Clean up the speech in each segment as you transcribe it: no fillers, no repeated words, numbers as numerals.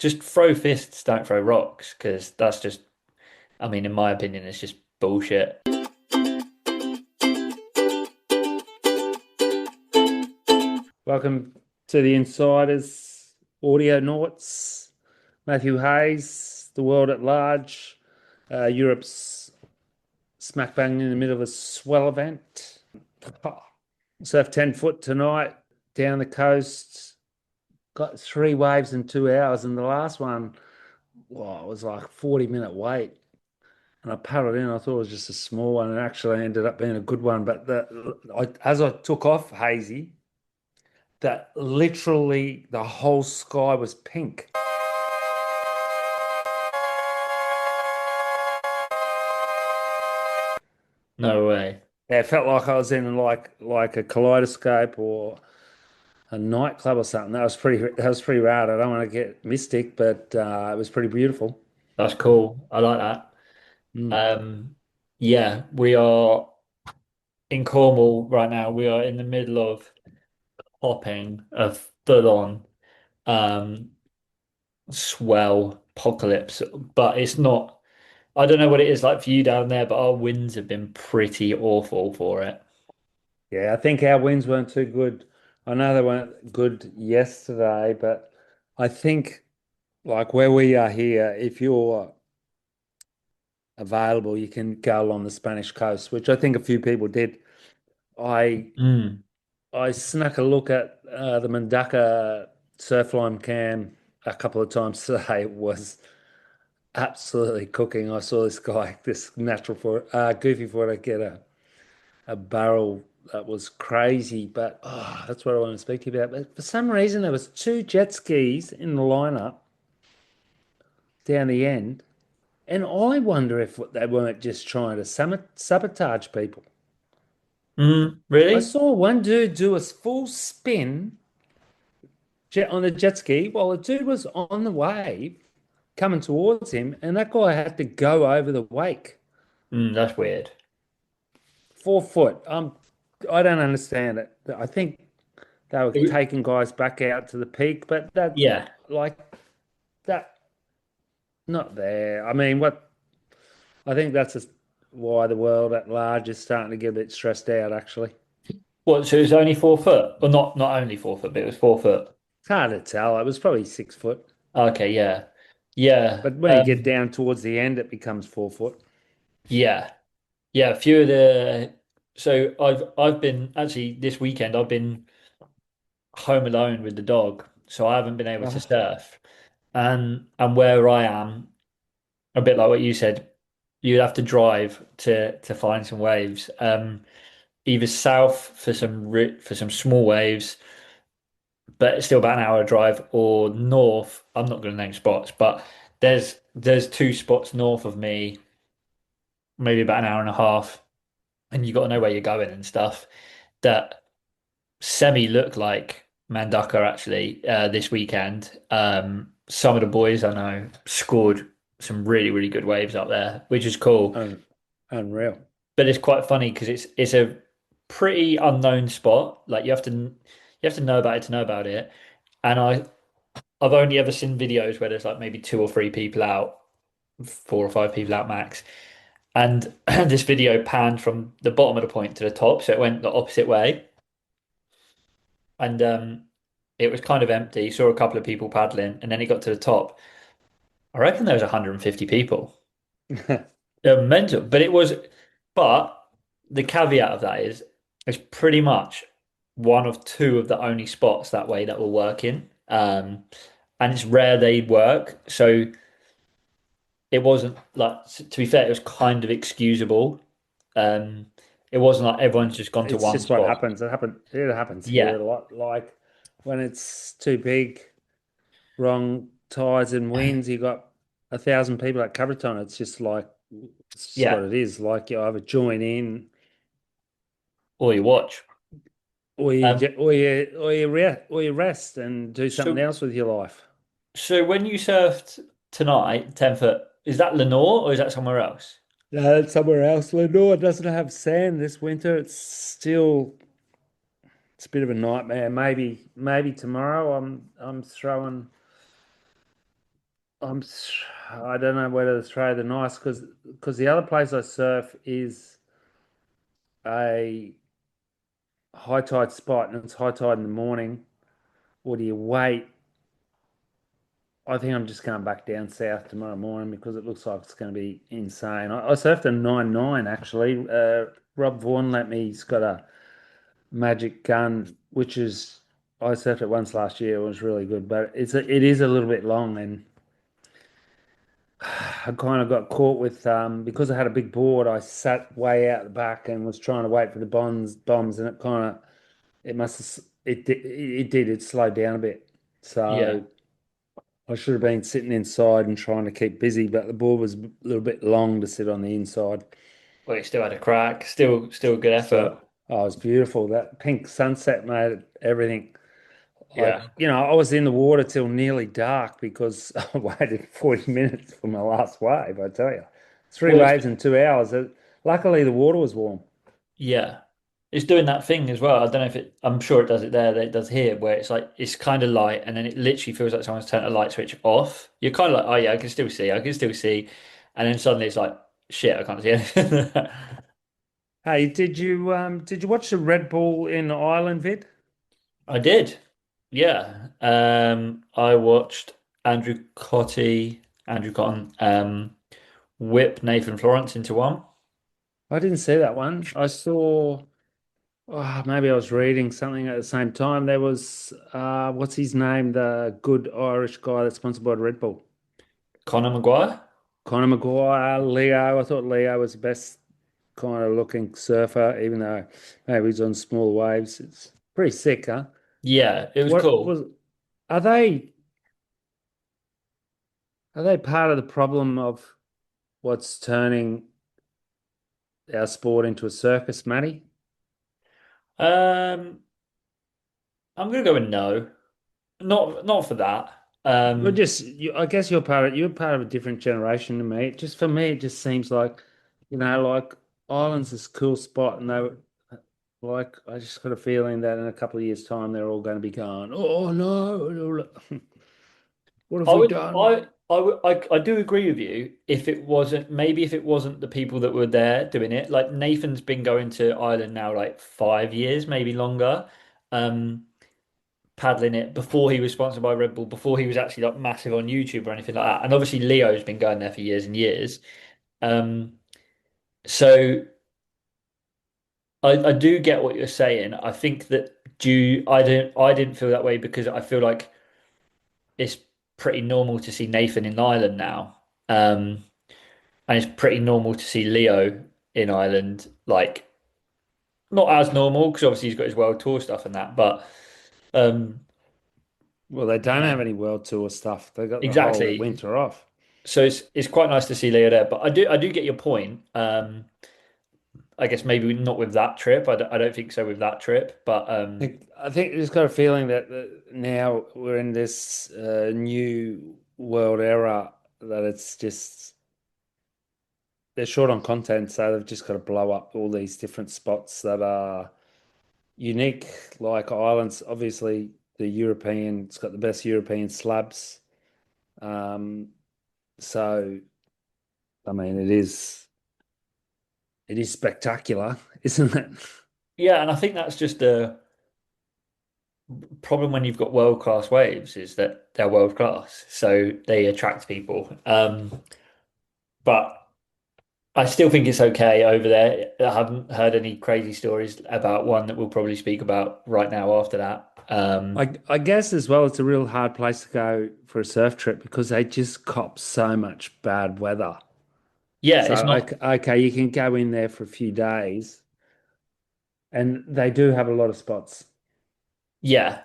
just throw fists, don't throw rocks, because that's just, I mean, in my opinion, it's just bullshit. Welcome to the Insiders Audio Noughts. Matthew Hayes, the world at large, Europe's smack bang in the middle of a swell event. Surf 10 foot tonight down the coast. Got 3 waves in 2 hours, and the last one, well, it was like a 40-minute wait. And I paddled in. I thought it was just a small one, and actually ended up being a good one. But as I took off, Hazy, that literally the whole sky was pink. No way. Yeah, it felt like I was in like a kaleidoscope or a nightclub or something. That was pretty rad. I don't want to get mystic, but it was pretty beautiful. That's cool. I like that. Mm. Um, yeah, we are in Cornwall right now. We are in the middle of hopping a full-on um, swell apocalypse, but it's not. I don't know what it is like for you down there, but our winds have been pretty awful for it. Yeah, I think our winds weren't too good. I know they weren't good yesterday, but I think like where we are here, if you're available, you can go along the Spanish coast, which I think a few people did. I Mm. I snuck a look at the Mundaka surf line cam a couple of times today. It was absolutely cooking. I saw this guy, this natural for goofy for to get a barrel that was crazy. But that's what I want to speak to you about. But for some reason, there was two jet skis in the lineup down the end, and I wonder if they weren't just trying to sabotage people. I Really? saw one dude do a full spin on a jet ski while the dude was on the wave coming towards him, and that guy had to go over the wake. That's weird. 4 foot. I don't understand it. I think they were taking guys back out to the peak, but that Yeah. like that not there. I mean, what I think that's just why the world at large is starting to get a bit stressed out, actually. What, so it was only 4 foot? Or not only 4 foot, but it was 4 foot. It's hard to tell. It was probably 6 foot. Okay, yeah. Yeah. But when you get down towards the end, it becomes 4 foot. Yeah. Yeah, a few of the so I've been actually this weekend I've been home alone with the dog, so I haven't been able to Oh, surf. And where I am, a bit like what you said, you'd have to drive to find some waves. Either south for for some small waves, but it's still about an hour drive, or north. I'm not going to name spots, but there's two spots north of me, maybe about an hour and a half, and you got to know where you're going and stuff. That semi look like Mandaka actually this weekend. Some of the boys I know scored some really good waves up there, which is cool. unreal. But it's quite funny because it's a pretty unknown spot. Like you have to know about it to know about it. And I've only ever seen videos where there's like maybe two or three people out, four or five people out max. And this video panned from the bottom of the point to the top, so it went the opposite way. And it was kind of empty. Saw a couple of people paddling, and then it got to the top. I reckon there was 150 people. Mental, but it was. But the caveat of that is, it's pretty much one of two of the only spots that way that were working. And it's rare they work, so it wasn't like. To be fair, it was kind of excusable. Um, it wasn't like everyone's just gone to It's one just what spot. happens. It happens here Yeah, a lot. Like when it's too big, wrong tides and winds, you got 1,000 people at Coverton. It's just what yeah. it is. Like you either join in Or you watch. or you Um, ju- or you rest and do something so else with your life. So when you surfed tonight, 10 foot, is that Lenore or is that somewhere else? No, it's somewhere else. Lenore doesn't have sand this winter. It's a bit of a nightmare. Maybe tomorrow I'm throwing I don't know whether to throw the nice because the other place I surf is a high tide spot and it's high tide in the morning. Or do you wait? I think I'm just going back down south tomorrow morning because it looks like it's going to be insane. I surfed a 9.9 actually. Rob Vaughan let me. He's got a magic gun, which is I surfed it once last year. It was really good, but it is a little bit long, and I kind of got caught with because I had a big board. I sat way out the back and was trying to wait for the bombs, and it kind of it must have it slowed down a bit. Yeah. So I should have been sitting inside and trying to keep busy, but the board was a little bit long to sit on the inside. Well, you still had a crack. Still a good effort. So oh, it was beautiful. That pink sunset made everything. Yeah. I was in the water till nearly dark because I waited 40 minutes for my last wave, I tell you. Three Well, it's waves in 2 hours. Luckily, the water was warm. yeah. It's doing that thing as well. I don't know if I'm sure it does it there, that it does here, where it's like it's kind of light and then it literally feels like someone's turned a light switch off. You're kind of like, oh yeah, I can still see. And then suddenly it's like, shit, I can't see anything. Hey, did you watch the Red Bull in Ireland vid? I did. Yeah. I watched Andrew Cotton, whip Nathan Florence into one. I didn't see that one. I saw, maybe I was reading something at the same time. There was, what's his name? The good Irish guy that's sponsored by Red Bull. Conor Maguire. Conor Maguire, Leo. I thought Leo was the best kind of looking surfer, even though maybe he's on small waves. It's pretty sick, huh? Yeah, it was What cool. was, are they, are they part of the problem of what's turning our sport into a circus, Matty? Um, I'm gonna go with no. Not for that. Well, I guess you're part of a different generation to me. Just for me, it just seems like, like Ireland's this cool spot, and like I just got a feeling that in a couple of years' time, they're all going to be going, oh no, what have I we would done? I do agree with you if it wasn't maybe if it wasn't the people that were there doing it. Like Nathan's been going to Ireland now like 5 years, maybe longer. Um, paddling it before he was sponsored by Red Bull, before he was actually like massive on YouTube or anything like that. And obviously Leo's been going there for years and years. Um, so I do get what you're saying. I think that I didn't feel that way because I feel like it's pretty normal to see Nathan in Ireland now. And it's pretty normal to see Leo in Ireland, like not as normal because obviously he's got his world tour stuff and that, but um Well, they don't yeah, have any world tour stuff. They got the whole exactly. winter off. So it's quite nice to see Leo there, but I do get your point. I guess maybe not with that trip. I don't think so with that trip, but I think I just got a feeling that now we're in this new world era that it's just they're short on content, so they've just got to blow up all these different spots that are unique. Like Ireland's obviously it's got the best European slabs. Um, so I mean, it is spectacular, isn't it? yeah, and I think that's just a problem when you've got world class waves is that they're world class, so they attract people. But I still think it's okay over there. I haven't heard any crazy stories about one that we'll probably speak about right now after that. I guess as well, it's a real hard place to go for a surf trip because they just cop so much bad weather. Yeah, So it's not. okay, you can go in there for a few days, and they do have a lot of spots. Yeah,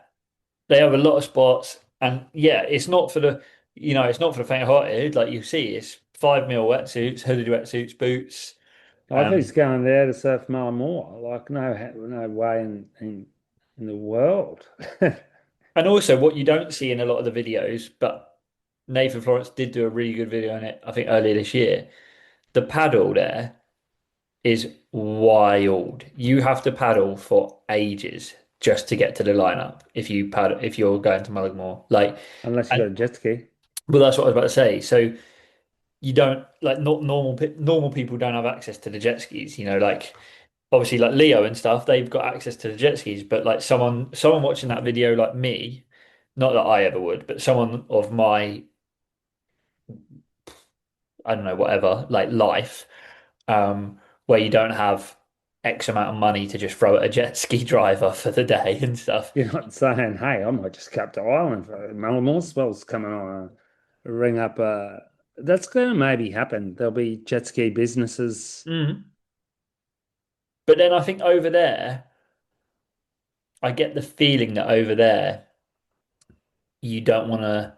they have a lot of spots, and yeah, it's not for the faint-hearted. Like you see, it's 5 mil wetsuits, hooded wetsuits, boots, I thought he's um, going there to surf More. Like no way in the world. and also what you don't see in a lot of the videos, but Nathan Florence did do a really good video on it, I think earlier this year. The paddle there is wild. You have to paddle for ages just to get to the lineup if you're going to Mullaghmore. Like, Unless you and got a jet ski. Well, that's what I was about to say. So you don't like not normal people don't have access to the jet skis. Like obviously like Leo and stuff, they've got access to the jet skis. But like someone watching that video like me, not that I ever would, but someone of my I don't know whatever like life, where you don't have X amount of money to just throw at a jet ski driver for the day and stuff. You're not saying, hey, I might just cap to Ireland for more spells coming on. Ring up. That's going to maybe happen. There'll be jet ski businesses. Mm. But then I think over there, I get the feeling that over there you don't want to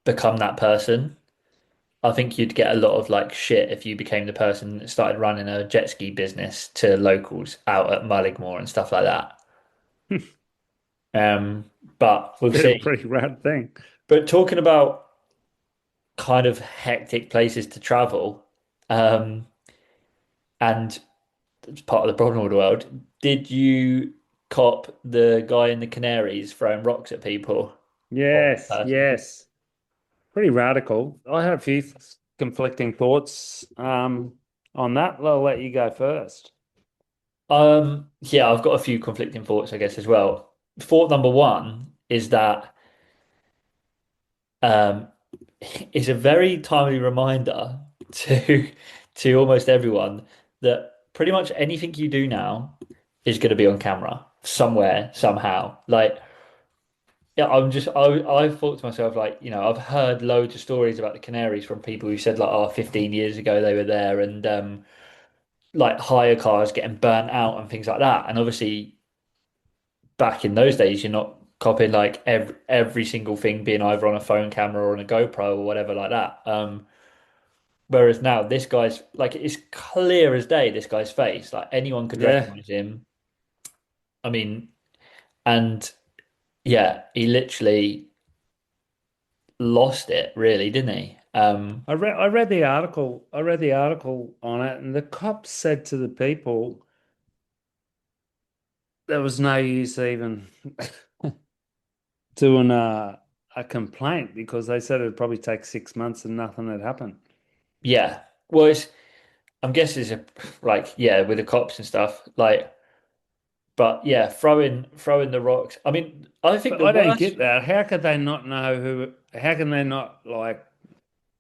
become that person. I think you'd get a lot of like shit if you became the person that started running a jet ski business to locals out at Mullaghmore and stuff like that. Um, but we'll Bit a see. pretty rad thing. But talking about kind of hectic places to travel, um, and it's part of the problem with the world, did you cop the guy in the Canaries throwing rocks at people? Or Yes, person? yes. Pretty radical. I had a few conflicting thoughts on that. I'll let you go first. Yeah, I've got a few conflicting thoughts, I guess, as well. Thought number one is that um, it's a very timely reminder to to almost everyone that pretty much anything you do now is going to be on camera somewhere, somehow. Like, yeah, I thought to myself, like, I've heard loads of stories about the Canaries from people who said, like, oh, 15 years ago they were there and like hire cars getting burnt out and things like that. And obviously, back in those days, you're not copying like every single thing being either on a phone camera or on a GoPro or whatever like that. Whereas now, this guy's like it's clear as day. This guy's face, like anyone could Yeah. recognize him. I mean, and yeah, he literally lost it, really, didn't he? I read the article. I read the article on it, and the cops said to the people there was no use even doing a complaint because they said it'd probably take 6 months and nothing had happened. Yeah. Well, I'm guessing it's like yeah, with the cops and stuff. Like, but yeah, throwing the rocks. I mean, I think But the I don't worst. get that. How could they not know who? How can they not like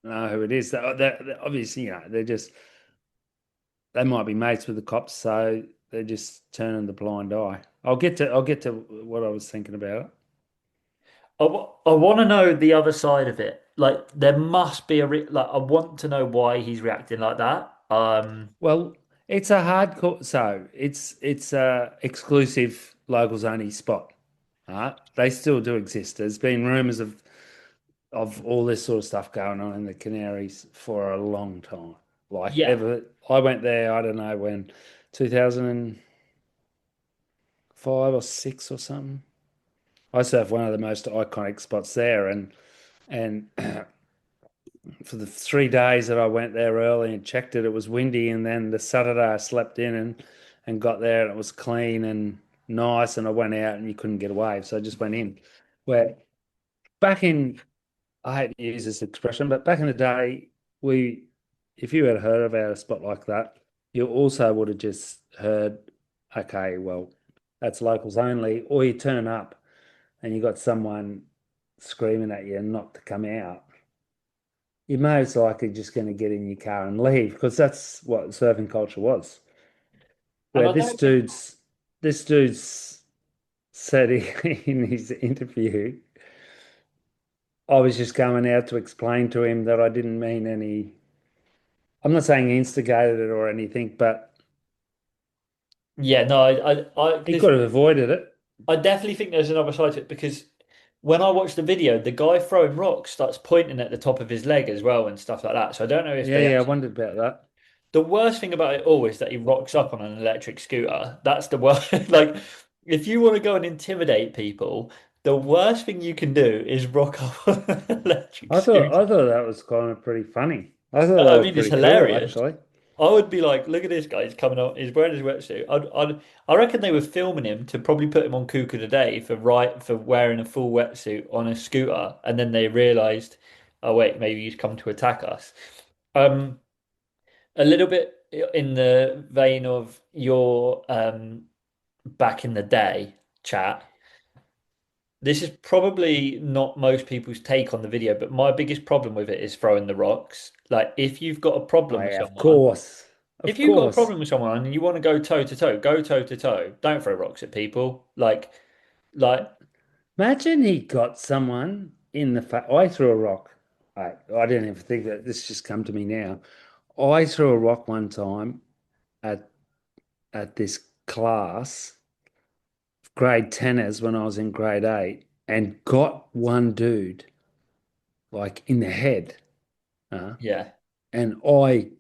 know who it is? Obviously, they might be mates with the cops, so they're just turning the blind eye. I'll get to what I was thinking about it. I want to know the other side of it. Like, there must be a re like. I want to know why he's reacting like that. Well, it's a hardcore, so it's a exclusive locals only spot. They still do exist. There's been rumors of all this sort of stuff going on in the Canaries for a long time. Like Yeah, ever, I went there, I don't know when, 2005 or six or something. I used to have one of the most iconic spots there, and for the 3 days that I went there early and checked it, it was windy, and then the Saturday I slept in and got there and it was clean and nice, and I went out and you couldn't get away, so I just went in. Where back in I hate to use this expression, but back in the day, we, if you had heard about a spot like that, you also would have just heard, okay, well, that's locals only, or you turn up and you got someone screaming at you and not to come out. You're most likely just going to get in your car and leave because that's what surfing culture was. and Where I don't think. this dude's said in his interview, I was just going out to explain to him that I didn't mean any. I'm not saying he instigated it or anything, but Yeah, no, he could have avoided it. I definitely think there's another side to it because when I watch the video, the guy throwing rocks starts pointing at the top of his leg as well and stuff like that. So I don't know if Yeah, they yeah, I actually. wondered about that. The worst thing about it all is that he rocks up on an electric scooter. That's the worst. Like, if you want to go and intimidate people, the worst thing you can do is rock up on an electric I scooter. thought that was kind of pretty funny. I thought that I was mean, it's pretty cool, hilarious. actually. I would be like, look at this guy. He's coming on. He's wearing his wetsuit. I reckon they were filming him to probably put him on Cuckoo today for wearing a full wetsuit on a scooter, and then they realised oh wait, maybe you've come to attack us. Um, a little bit in the vein of your back in the day chat. This is probably not most people's take on the video, but my biggest problem with it is throwing the rocks. Like, if you've got a Oh, problem with yeah, of someone, course. if Of you've got a course. problem with someone and you want to go toe to toe, go toe to toe. Don't throw rocks at people. Like, Imagine he got someone in the face. I threw a rock. I didn't even think that this just come to me now. I threw a rock one time at this class, grade tenors when I was in grade eight, and got one dude like in the head. Uh, yeah, and I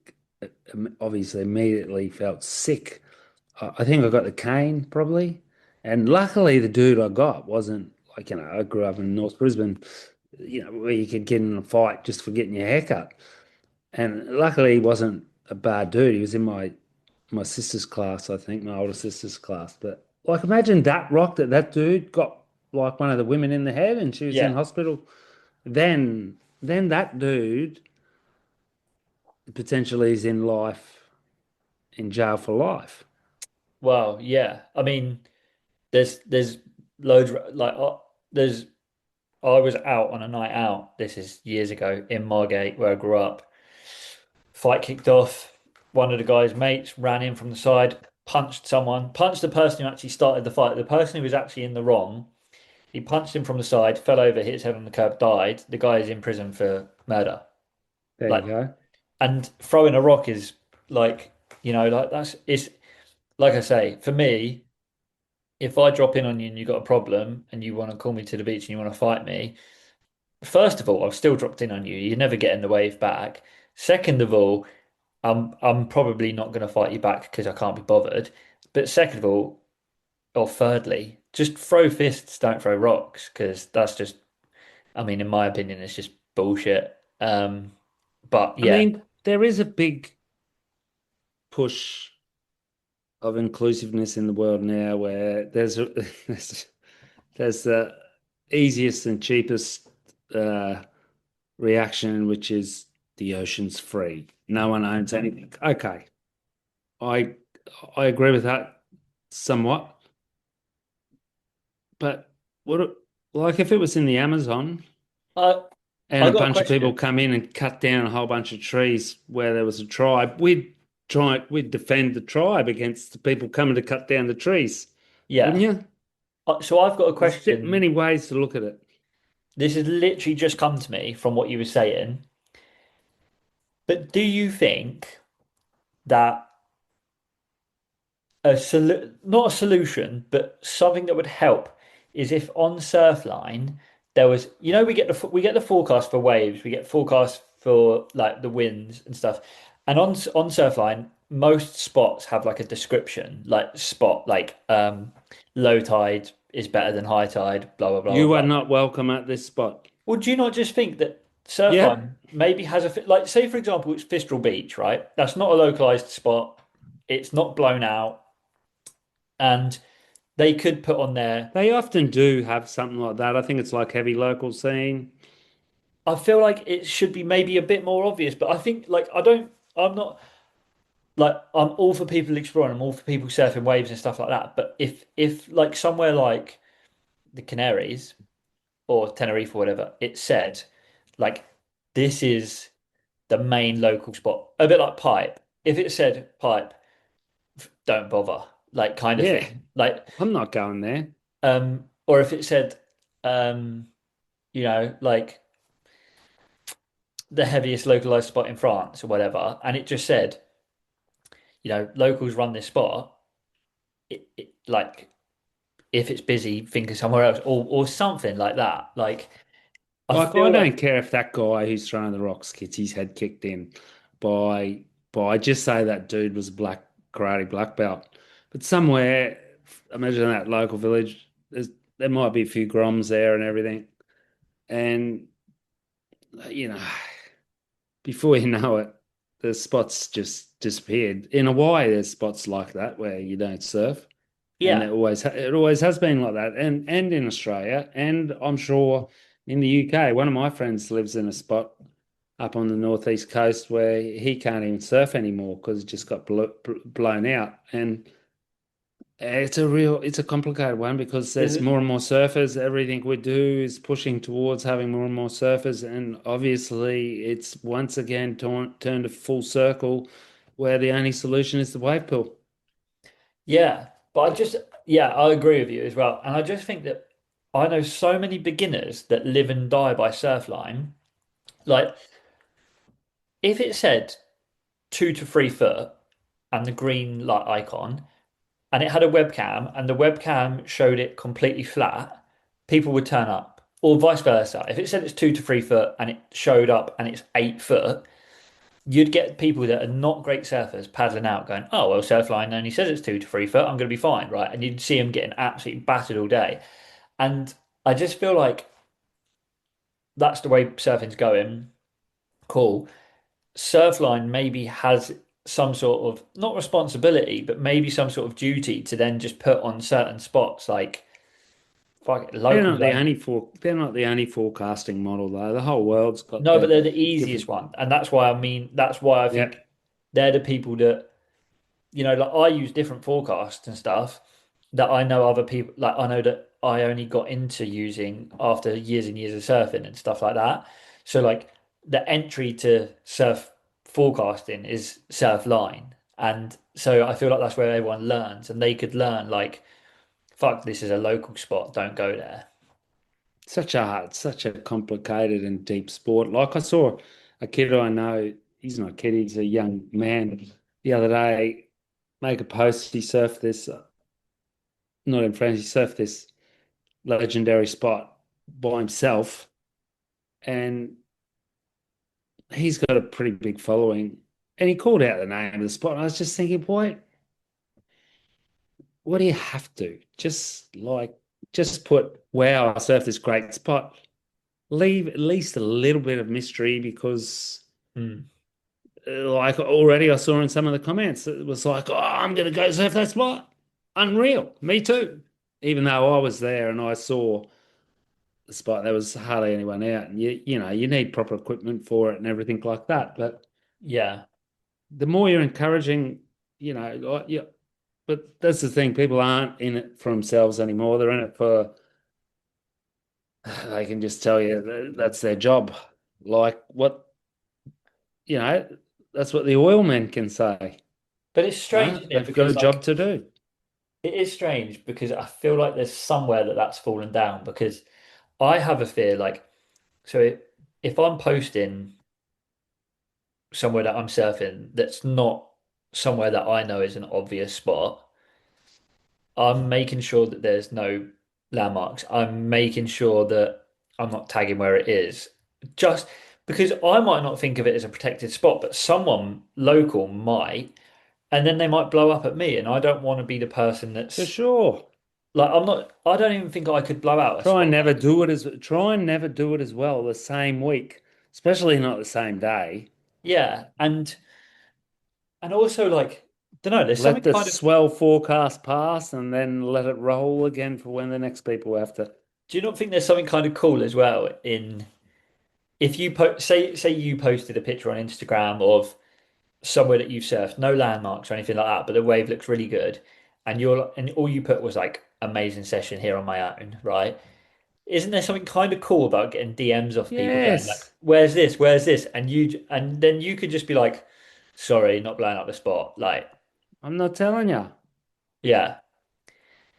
obviously immediately felt sick. I think I got the cane probably. And luckily, the dude I got wasn't like, I grew up in North Brisbane, where you could get in a fight just for getting your hair cut. And luckily, he wasn't a bad dude. He was in my sister's class, I think, my older sister's class. But like, imagine that rock that dude got like one of the women in the head, and she was in yeah. hospital. Then that dude potentially is in jail for life. Well, yeah. I mean, there's loads like there's I was out on a night out. This is years ago in Margate where I grew up. Fight kicked off. One of the guy's mates ran in from the side, punched someone, punched the person who actually started the fight. The person who was actually in the wrong. He punched him from the side, fell over, hit his head on the curb, died. The guy is in prison for murder. There you Like, go. and throwing a rock is like, like that's it's like I say, for me, if I drop in on you and you got a problem and you want to call me to the beach and you want to fight me, first of all, I've still dropped in on you. You're never getting the wave back. Second of all, I'm probably not going to fight you back because I can't be bothered. But second of all, or thirdly, just throw fists, don't throw rocks, because that's just, I mean, in my opinion, it's just bullshit. But I yeah, mean, there is a big push of inclusiveness in the world now where there's there's the easiest and cheapest uh, reaction, which is the ocean's free. No one owns anything. Okay, I I agree with that somewhat, but like if it was in the Amazon I and I a got a bunch of people question. come in and cut down a whole bunch of trees where there was a tribe, we'd defend the tribe against the people coming to cut down the trees, wouldn't Yeah. you? So I've got a There's question. many ways to look at it. This has literally just come to me from what you were saying. But do you think that not a solution, but something that would help is if on Surfline there was, we get the forecast for waves, we get forecast for like the winds and stuff, and on Surfline most spots have like a description, like spot like low tide is better than high tide, blah blah blah blah You are blah. not welcome at this spot. Well, do you not just think that Yeah, Surfline maybe has like say for example it's Fistral Beach, right? That's not a localized spot. It's not blown out. And they could put on there. they often do have something like that. I think it's like heavy local scene. I feel like it should be maybe a bit more obvious, but I think like I'm not like I'm all for people exploring, I'm all for people surfing waves and stuff like that. But if like somewhere like the Canaries or Tenerife or whatever, it said like this is the main local spot, a bit like Pipe. If it said Pipe, don't bother, like kind of Yeah, thing. Like I'm not going there. or if it said like the heaviest localized spot in France or whatever, and it just said, locals run this spot. Like if it's busy, think of somewhere else, or something like that. Like I Like, I feel like don't care if that guy who's throwing the rocks gets his head kicked in by just say that dude was a black karate black belt. But somewhere, imagine that local village, there might be a few groms there and everything. And you know, before you know it, the spots just disappeared. In Hawaii, there's spots like that where you don't surf, and yeah, it always has been like that. And in Australia, and I'm sure in the UK. One of my friends lives in a spot up on the northeast coast where he can't even surf anymore because it just got blown out. And it's a complicated one because Is there's it? more and more surfers. Everything we do is pushing towards having more and more surfers, and obviously it's once again turned a full circle where the only solution is the wave pool. Yeah, but yeah, I agree with you as well. And I just think that I know so many beginners that live and die by surfline. Like, if it said 2 to 3 foot and the green light icon, and it had a webcam, and the webcam showed it completely flat, people would turn up. Or vice versa. If it said it's 2 to 3 foot and it showed up and it's 8 foot, you'd get people that are not great surfers paddling out going, oh, well, Surfline only says it's 2 to 3 foot. I'm going to be fine, right? And you'd see them getting absolutely battered all day. And I just feel like that's the way surfing's going. Cool. Surfline maybe has some sort of, not responsibility, but maybe some sort of duty to then just put on certain spots like fuck it, local zone. They're not the only forecasting model though. The whole world's got No, but their they're the easiest different. one. And that's why I Yeah. think they're the people that like I use different forecasts and stuff that I know other people, like I know that I only got into using after years and years of surfing and stuff like that. So like the entry to surf forecasting is surf line. And so I feel like that's where everyone learns and they could learn like, fuck, this is a local spot, don't go there. Such a complicated and deep sport. Like I saw a kid I know, he's not a kid, he's a young man the other day make a post. He surfed this, not in France, he surfed this legendary spot by himself, and he's got a pretty big following. And he called out the name of the spot. And I was just thinking, boy, what do you have to? Just put, wow, I surfed this great spot. Leave at least a little bit of mystery because Hmm. like already I saw in some of the comments, it was like, oh, I'm gonna go surf that spot. Unreal. Me too. Even though I was there and I saw the spot, there was hardly anyone out. And you know, you need proper equipment for it and everything like that. But Yeah. the more you're encouraging, yeah, but that's the thing, people aren't in it for themselves anymore. They're in it for they can just tell you that's their job. Like what, you know, that's what the oil men can say. But it's strange, isn't it? They've got a Because job like to do. it is strange because I feel like there's somewhere that that's fallen down because I have a fear like so if I'm posting somewhere that I'm surfing that's not somewhere that I know is an obvious spot, I'm making sure that there's no landmarks. I'm making sure that I'm not tagging where it is. Just because I might not think of it as a protected spot, but someone local might, and then they might blow up at me, and I don't want to be the person For that's sure. like I'm not I don't even think I could blow out a spot. Try and never do it as well the same week, especially not the same day. Yeah, and also like don't know, there's Let something the kind of swell forecast pass and then let it roll again for when the next people have to. do you not think there's something kind of cool as well in if you say you posted a picture on Instagram of somewhere that you've surfed, no landmarks or anything like that, but the wave looks really good, and all you put was like amazing session here on my own, right? Isn't there something kind of cool about getting DMs off people going like, Yes, "Where's this? Where's this?" And then you could just be like, "Sorry, not blowing up the spot." Like, I'm not telling you. yeah.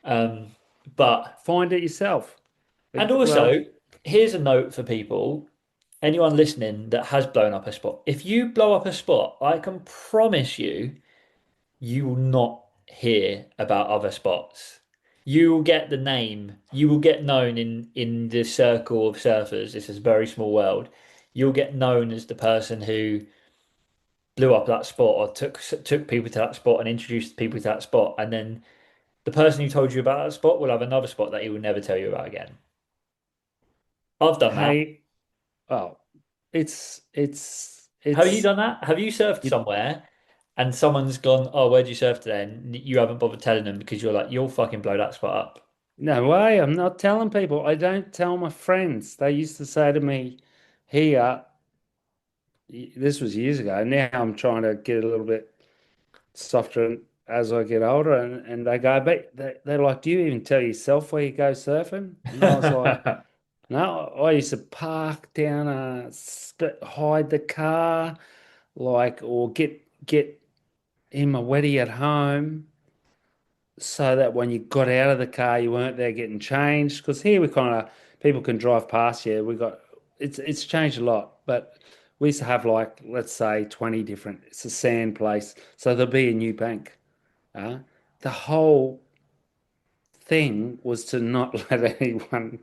Um, but Find it yourself. and Well, also, here's a note for people, anyone listening that has blown up a spot. If you blow up a spot, I can promise you will not hear about other spots. You will get the name. You will get known in the circle of surfers. This is a very small world. You'll get known as the person who blew up that spot or took people to that spot and introduced people to that spot. And then the person who told you about that spot will have another spot that he will never tell you about again. I've done that. hey, oh, Have you it's done that? Have you surfed you. somewhere and someone's gone, "Oh, where'd you surf today?" And you haven't bothered telling them because you're like, "You'll fucking blow that spot up." No way. I'm not telling people. I don't tell my friends. They used to say to me, here, this was years ago. Now I'm trying to get a little bit softer as I get older. And they go, but they're like, do you even tell yourself where you go surfing? And I was like, no, I used to park down hide the car, like, or get in my weddy at home so that when you got out of the car, you weren't there getting changed. Because here we kind of people can drive past you. We got it's changed a lot, but we used to have like let's say 20 different. It's a sand place, so there'll be a new bank. Uh, the whole thing was to not let anyone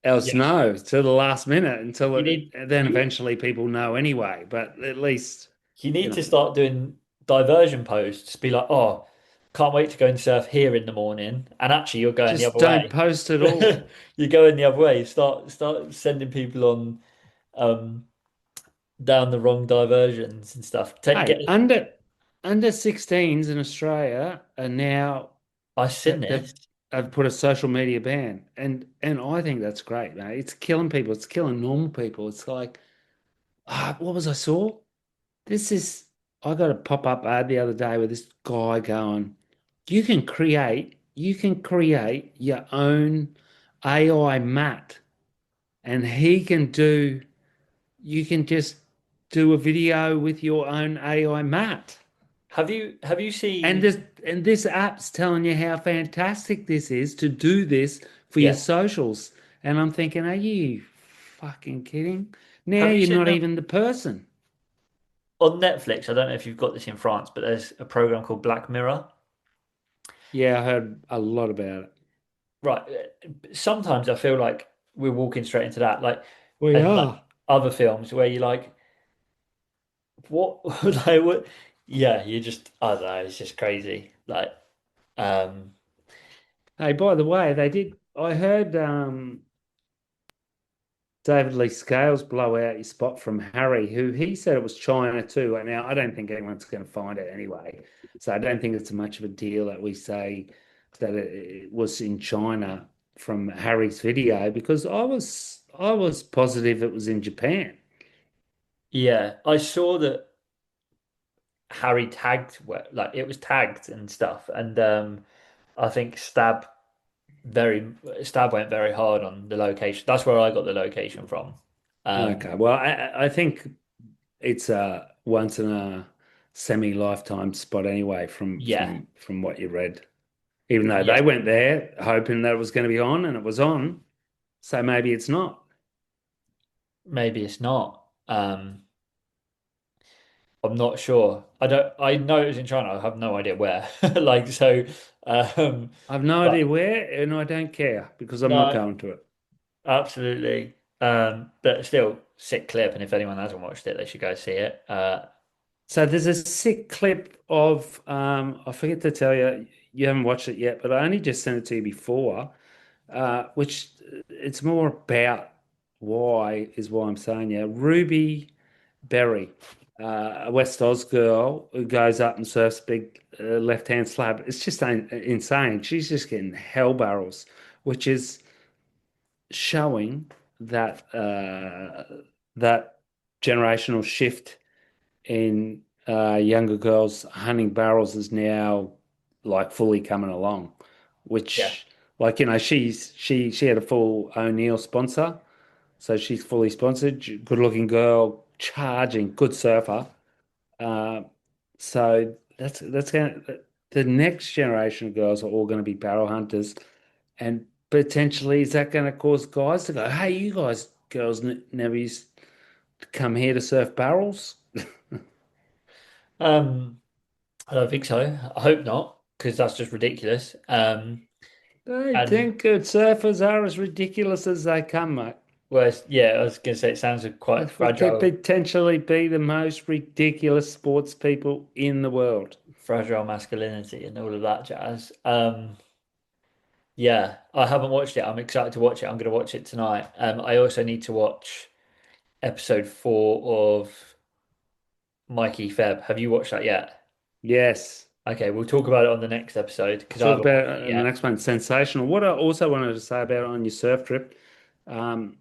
else Yes. know to the last minute until You need then you eventually people know anyway. But at least you you need to know, start doing diversion posts. Be like, oh, can't wait to go and surf here in the morning. And actually you're going the just other don't way. post at all. You're going the other way. Start sending people on um down the wrong diversions and stuff. Take get Hey, under 16s in Australia are now I've seen they've this. have put a social media ban, and I think that's great, mate. It's killing people. It's killing normal people. It's like, what was I saw? This is I got a pop-up ad the other day with this guy going, you can create your own AI mat, and he can do. You can just do a video with your own AI mat. Have you And seen this app's telling you how fantastic this is to do this for your yeah. socials. And I'm thinking, are you fucking kidding? Now Have you you're seen not even the person. on Netflix? I don't know if you've got this in France, but there's a program called Black Mirror. Yeah, I heard a lot about it. Right. Sometimes I feel like we're walking straight into that, like We and like are. other films where you're like, what like what yeah, you just I don't know, it's just crazy. Like um Hey, by the way, they did. I heard David Lee Scales blow out his spot from Harry, who he said it was China too. And now I don't think anyone's going to find it anyway. So I don't think it's much of a deal that we say that it was in China from Harry's video because I was positive it was in Japan. yeah, I saw that Harry tagged like it was tagged and stuff and I think Stab went very hard on the location. That's where I got the location from. Okay, well I think it's a once in a semi-lifetime spot anyway from Yeah, from what you read. Even though yeah, they went there hoping that it was going to be on and it was on. So maybe it's not. maybe it's not. I'm not sure. I don't. I know it was in China. I have no idea where. Like so. Um, I've no but idea where, and I don't care because I'm not no, going to it. absolutely. But still, sick clip. And if anyone hasn't watched it, they should go see it. So there's a sick clip of I forget to tell you, you haven't watched it yet, but I only just sent it to you before, which it's more about why I'm saying yeah. Ruby Berry, a West Oz girl who goes up and surfs big left-hand slab. It's just insane. She's just getting hell barrels, which is showing that that generational shift in younger girls hunting barrels is now like fully coming along, Yeah. which like she had a full O'Neill sponsor, so she's fully sponsored, good looking girl, charging, good surfer. Uh, so that's going to the next generation of girls are all going to be barrel hunters, and potentially is that going to cause guys to go, hey, you guys girls never used to come here to surf barrels? Um, I don't think so. I hope not, because that's just ridiculous. I And think surfers are as ridiculous as they come, mate. yeah, I was gonna say it sounds quite We could fragile, potentially be the most ridiculous sports people in the world. fragile masculinity and all of that jazz. Yeah, I haven't watched it. I'm excited to watch it. I'm going to watch it tonight. I also need to watch episode 4 of Mikey Feb. Have you watched that yet? Yes. Okay, we'll talk about it on the next episode because I Talk haven't about watched it in the yet. next one, sensational. What I also wanted to say about on your surf trip, um,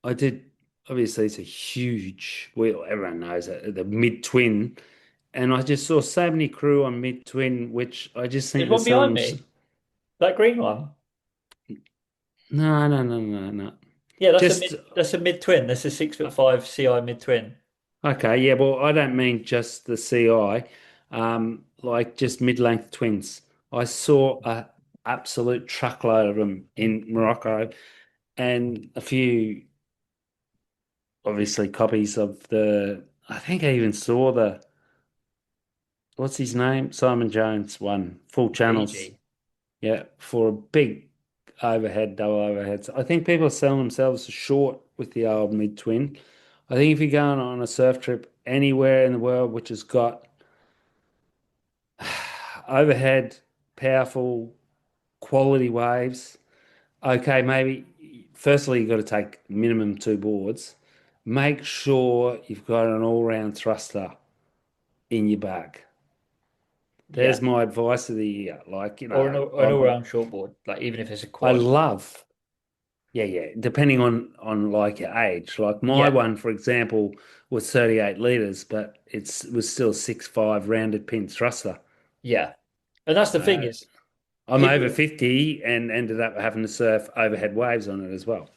I did. Obviously, it's a huge wheel. Everyone knows it, the mid twin, and I just saw so many crew on mid twin, which I just There's think one there's some of behind them. me, that green one. No, no, no, no, no. Yeah, Just that's a mid twin. That's a 6'5" CI mid twin. okay. Yeah, well, I don't mean just the CI, like just mid-length twins. I saw a absolute truckload of them in Morocco, and a few obviously copies of the. I think I even saw the what's his name? Simon Jones one, full channels. Fiji. Yeah, for a big overhead, double overheads. I think people are selling themselves short with the old mid twin. I think if you're going on a surf trip anywhere in the world which has got overhead, powerful, quality waves, okay, maybe firstly you've got to take minimum two boards. Make sure you've got an all-round thruster in your bag. Yeah, There's my advice of the year. Like, or an I'm all-round shortboard, like even if it's a I quad. love, yeah, yeah, depending on like your age. Like my Yeah, one, for example, was 38 liters, but it was still 6'5" rounded pin thruster. yeah, and that's the thing Uh, is I'm over people 50 and ended up having to surf overhead waves on it as well.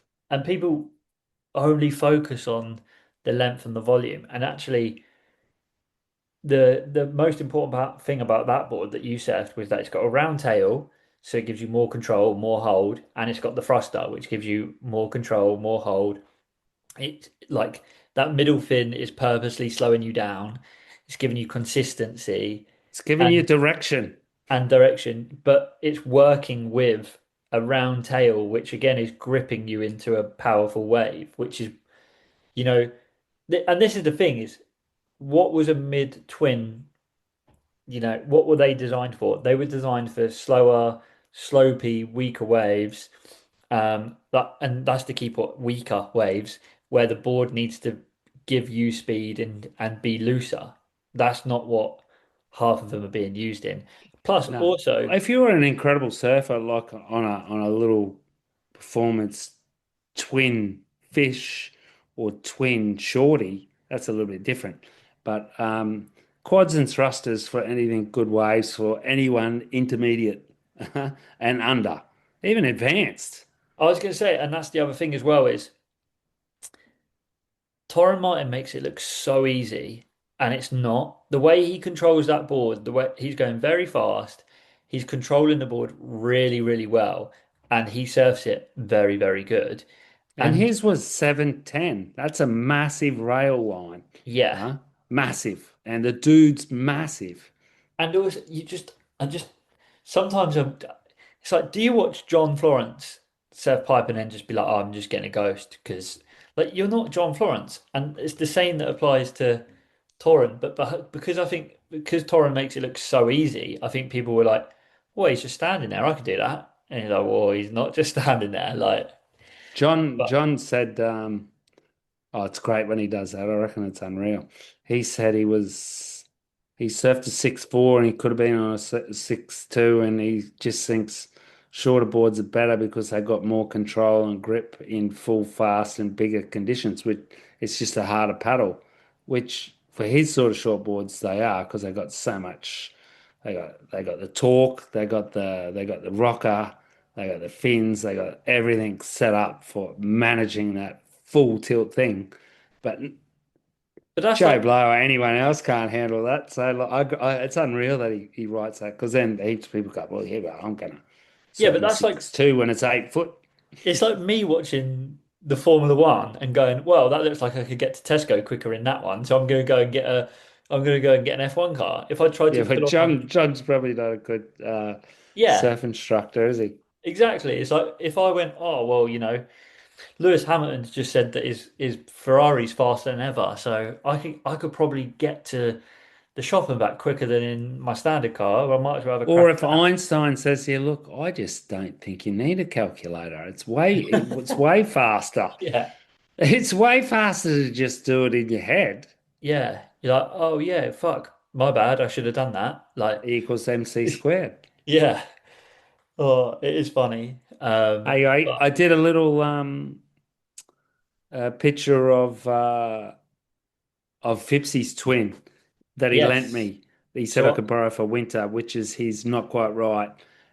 people only focus on the length and the volume, and actually the most important thing about that board that you said was that it's got a round tail, so it gives you more control, more hold, and it's got the thruster, which gives you more control, more hold. It's like that middle fin is purposely slowing you down. It's giving you consistency It's giving you and direction. direction, but it's working with a round tail, which again is gripping you into a powerful wave, which is, you know, and this is the thing is what was a mid twin, what were they designed for? They were designed for slower, slopey, weaker waves. And that's to keep what weaker waves where the board needs to give you speed and be looser. That's not what half of them are being used in. Plus, No, also, if you were an incredible surfer, like on a little performance twin fish or twin shorty, that's a little bit different. But quads and thrusters for anything good waves for anyone intermediate and under, even advanced. I was going to say, and that's the other thing as well is Torren Martin makes it look so easy, and it's not. The way he controls that board, the way he's going very fast, he's controlling the board really, really well, and he surfs it very, very good. And And his was 710. That's a massive rail line, yeah, huh? Massive. And the dude's massive. and also I just sometimes it's like, do you watch John Florence surf pipe and then just be like, oh, I'm just getting a ghost because like you're not John Florence, and it's the same that applies to Torrent, but because I think because Torrent makes it look so easy, I think people were like, well, he's just standing there, I could do that, and he's like, well, he's not just standing there, like, but John said, oh, it's great when he does that. I reckon it's unreal. He said he surfed a 6'4" and he could have been on a 6'2", and he just thinks shorter boards are better because they got more control and grip in full, fast, and bigger conditions, which it's just a harder paddle, which for his sort of short boards they are because they got so much. They got the torque, they got the rocker, they got the fins, they got everything set up for managing that full tilt thing. But that's Joe like, Blow or anyone else can't handle that. So like, it's unreal that he writes that because then heaps of people go, well, yeah, but I'm gonna yeah, surf but my that's like 6'2" when it's 8 foot. it's like me watching the Formula One and going, well, that looks like I could get to Tesco quicker in that one, so I'm gonna go and get an F1 car. If I tried Yeah, to but pull off my, John's probably not a good yeah, surf instructor, is he? exactly. It's like if I went, oh well, Lewis Hamilton's just said that his Ferrari's faster than ever, so I could probably get to the shop and back quicker than in my standard car. I might as well have a Or crack if at Einstein says here, look, I just don't think you need a calculator. It's way faster. that. Yeah, It's way faster to just do it in your head. yeah. You're like, oh yeah, fuck. my bad. I should have done that. Like, E equals MC squared. yeah. Oh, it is funny. I But I did a little picture of Phipps's twin that he lent yes. me. He said I So, could borrow for winter, which is he's not quite right.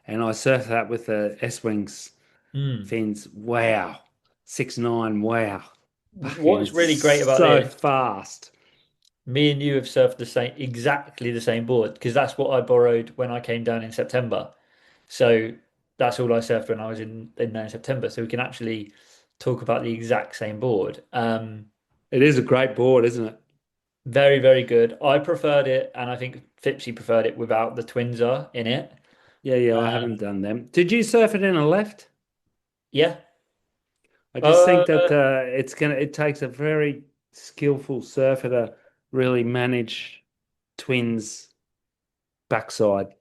And I surfed that with the S-wings mm, fins. Wow. 6'9". Wow. Fucking what's really great about so this, fast. me and you have surfed exactly the same board, because that's what I borrowed when I came down in September. So that's all I surfed when I was in there in September. So we can actually talk about the exact same board. It is a great board, isn't it? Very, very good. I preferred it, and I think Fipsy preferred it without the twinser in it. Yeah, yeah, I Uh, haven't done them. Did you surf it in a left? yeah. I just think that Uh, it takes a very skillful surfer to really manage twins backside.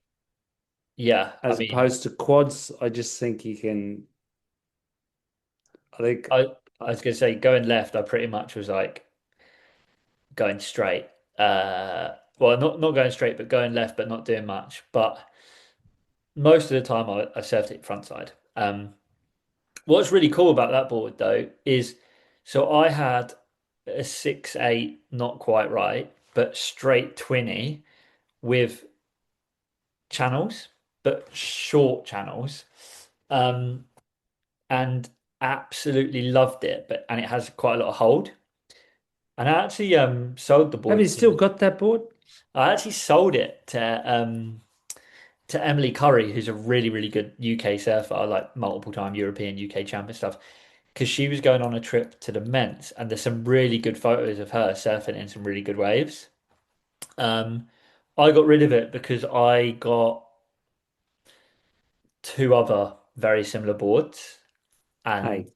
yeah. I As mean, opposed to quads, I just think you can. I think, I I was gonna say going left, I pretty much was like going straight. Well, not going straight, but going left, but not doing much. But most of the time, I surfed it front side. What's really cool about that board though is, so I had a 6'8", not quite right, but straight twinny with channels, but short channels, um, and absolutely loved it. And it has quite a lot of hold. And I actually sold the have you board still got that board? I actually sold it to Emily Curry, who's a really, really good UK surfer, like multiple time European UK champ and stuff, because she was going on a trip to the Ments, and there's some really good photos of her surfing in some really good waves. Um, I got rid of it because I got two other very similar boards, and Hey,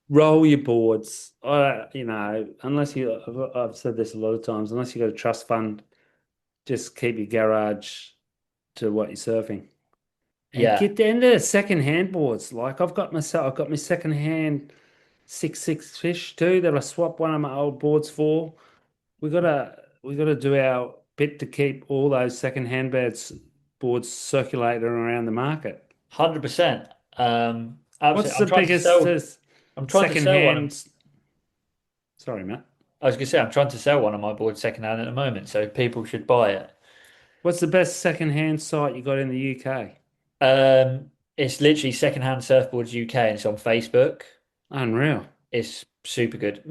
roll your boards. Unless I've said this a lot of times, unless you got a trust fund, just keep your garage to what you're surfing. And yeah, get into the second hand boards. Like I've got my second hand 6'6" fish too that I swapped one of my old boards for. We gotta do our bit to keep all those second hand boards circulating around the market. 100%. What's Absolutely. the biggest I'm trying to second sell one of. hand? Sorry, Matt. I was gonna say I'm trying to sell one of my boards secondhand at the moment, so people should buy it. What's the best second hand site you got in the UK? It's literally Secondhand Surfboards UK, and it's on Facebook. Unreal. It's super good.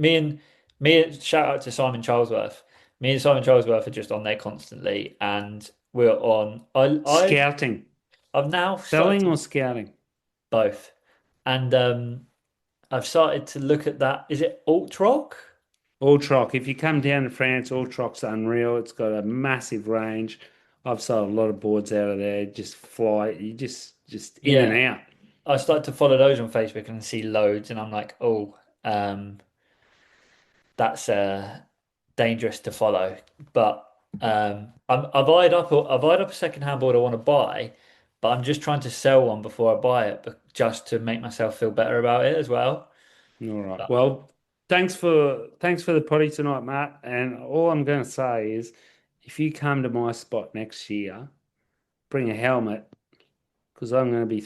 Shout out to Simon Charlesworth. Me and Simon Charlesworth are just on there constantly, and we're on. Scouting. I've now started Selling to or scouting? both, and I've started to look at that. Is it alt rock? Ultrock. If you come down to France, Ultrock's unreal. It's got a massive range. I've sold a lot of boards out of there. Just fly. You just in and Yeah, out. I started to follow those on Facebook and see loads, and I'm like, oh, that's dangerous to follow. But I've eyed up a second hand board I want to buy, but I'm just trying to sell one before I buy it, but just to make myself feel better about it as well. All right. But Well, thanks for the potty tonight, Matt. And all I'm going to say is, if you come to my spot next year, bring a helmet because I'm going to be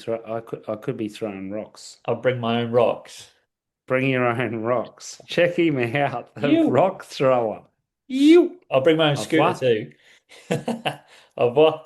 I could be throwing rocks. I'll bring my own rocks. Bring your own rocks. Check him out, the You, rock thrower. You. I'll bring my own Au scooter revoir. too. Au revoir.